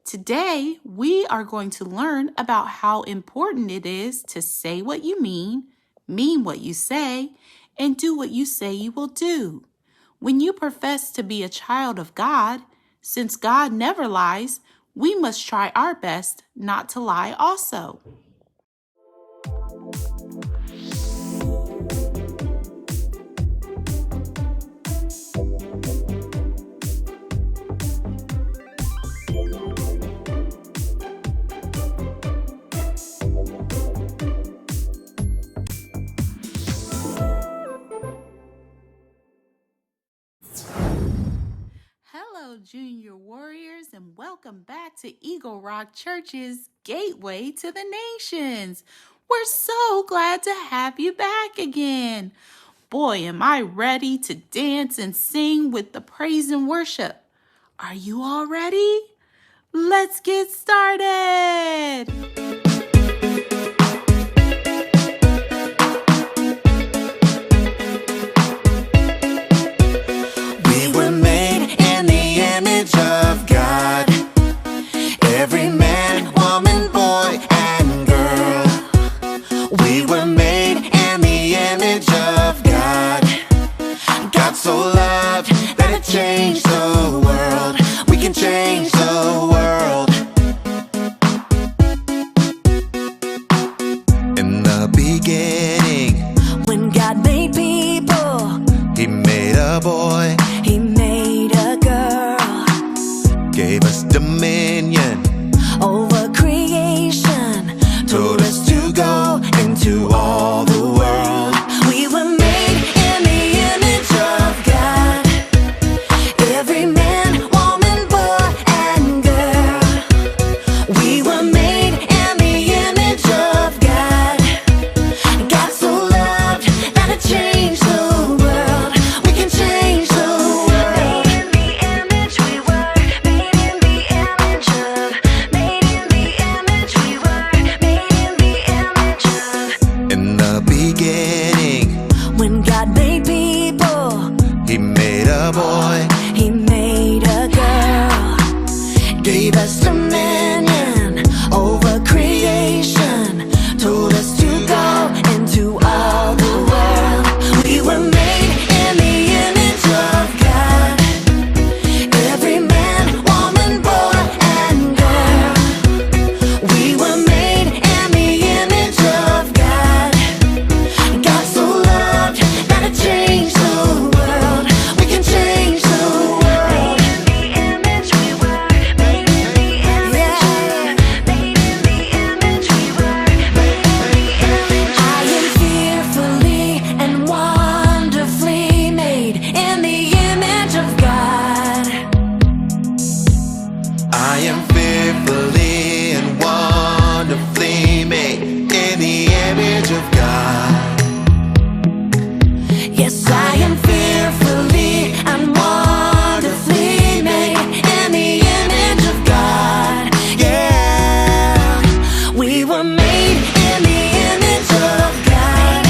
Today, we are going to learn about how important it is to say what you mean what you say, and do what you say you will do. When you profess to be a child of God, since God never lies, we must try our best not to lie also. Hello, Junior Warriors, and welcome back to Eagle Rock Church's Gateway to the Nations. We're so glad to have you back again. Boy, am I ready to dance and sing with the praise and worship. Are you all ready? Let's get started. We were made in the image of God. Every man, woman, boy, and girl. We were made in the image of God. God so loved that it changed the world. We can change the world. In the beginning, when God made people, He made a boy, He made a girl. gave us dominion, Over creation, told us to go into all the world. we were made in the image of God. Every man, woman, boy, and girl. We were made in the image of God. God so loved that it changed the world. We can change the world. Made in the image we were. Made in the image of. Made in the image we were. Made in the image of. In the beginning, When God made people, He made a boy, He made a girl. Gave us dominion over creation. Told us to go into all the world. We were made in the image of God. Every man, woman, boy, and girl. We were made in the image of God. God so loved that it changed the world. We can change the world. Made in the image we were. Made in the image of. Made in the image we were. Made in the image of. I am fearfully and wonderfully made in the image of God. I am fearfully and wonderfully made in the image of God. Yes, I am fearfully and wonderfully made in the image of God. Yeah, We were made in the image of God.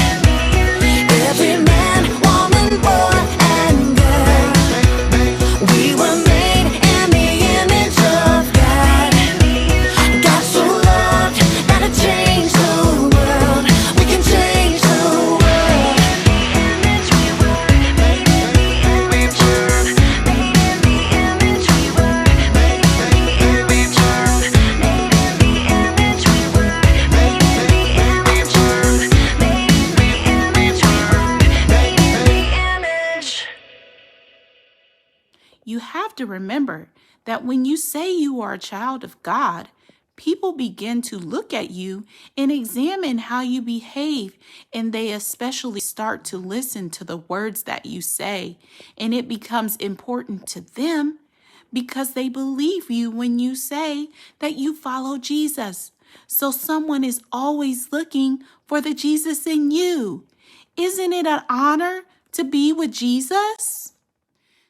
Every man, woman, boy, and girl. We were made in the image of God. God so loved that it changed the world. We can change the world. Image we were. Made in the image of. Made in the image we were. Made in the image of. Made in the image we were. Made in the image of. Made in the image we were. Made in the image. You have to remember that when you say you are a child of God, people begin to look at you and examine how you behave, and they especially start to listen to the words that you say, and it becomes important to them because they believe you when you say that you follow Jesus. So someone is always looking for the Jesus in you. Isn't it an honor to be with Jesus?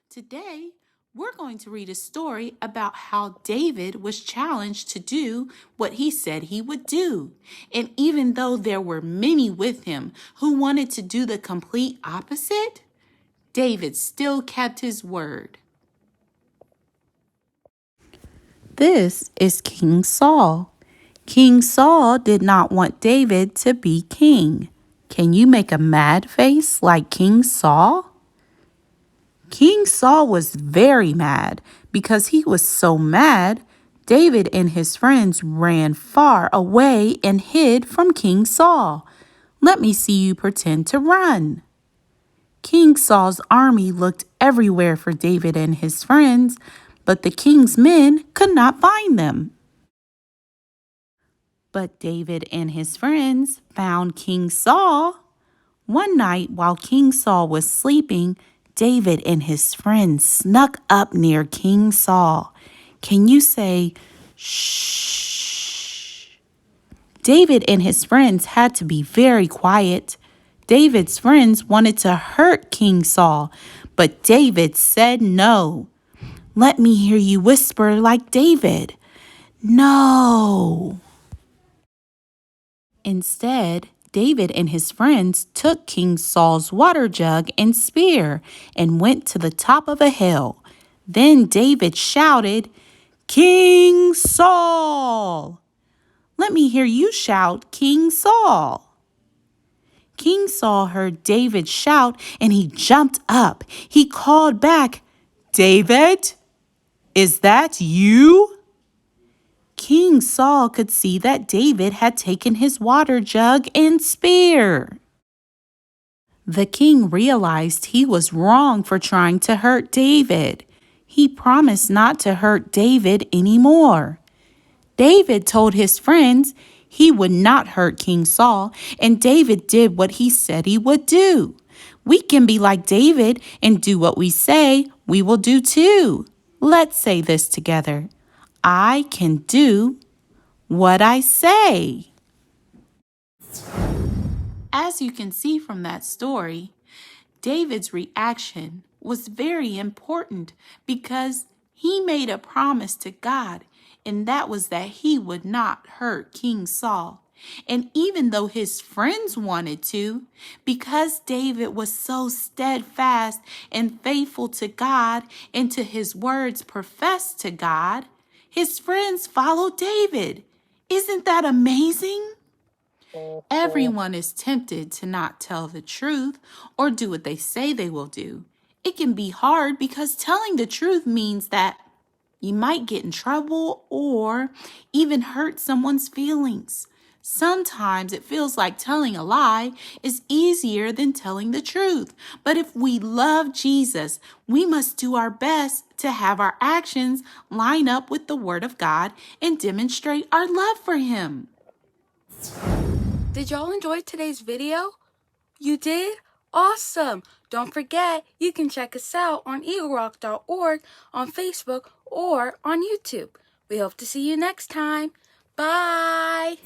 Today, we're going to read a story about how David was challenged to do what he said he would do. And even though there were many with him who wanted to do the complete opposite, David still kept his word. this is King Saul. King Saul did not want David to be king. Can you make a mad face like King Saul? King Saul was very mad. Because he was so mad, David and his friends ran far away and hid from King Saul. Let me see you pretend to run. King Saul's army looked everywhere for David and his friends, but the king's men could not find them. But David and his friends found King Saul. One night while King Saul was sleeping, David and his friends snuck up near King Saul. Can you say, shh? David and his friends had to be very quiet. David's friends wanted to hurt King Saul, but David said no. Let me hear you whisper like David. No. Instead, David and his friends took King Saul's water jug and spear and went to the top of a hill. Then David shouted, King Saul! Let me hear you shout, King Saul! King Saul heard David shout and he jumped up. He called back, David, is that you? King Saul could see that David had taken his water jug and spear. The king realized he was wrong for trying to hurt David. He promised not to hurt David anymore. David told his friends he would not hurt King Saul, and David did what he said he would do. We can be like David and do what we say we will do too. Let's say this together. I can do what I say. As you can see from that story, David's reaction was very important because he made a promise to God, and that was that he would not hurt King Saul. And even though his friends wanted to, because David was so steadfast and faithful to God and to his words professed to God, his friends followed David. Isn't that amazing? Everyone is tempted to not tell the truth or do what they say they will do. It can be hard because telling the truth means that you might get in trouble or even hurt someone's feelings. Sometimes it feels like telling a lie is easier than telling the truth. But if we love Jesus, we must do our best to have our actions line up with the Word of God and demonstrate our love for Him. Did y'all enjoy today's video? You did? Awesome! Don't forget, you can check us out on eaglerock.org, on Facebook, or on YouTube. We hope to see you next time. Bye!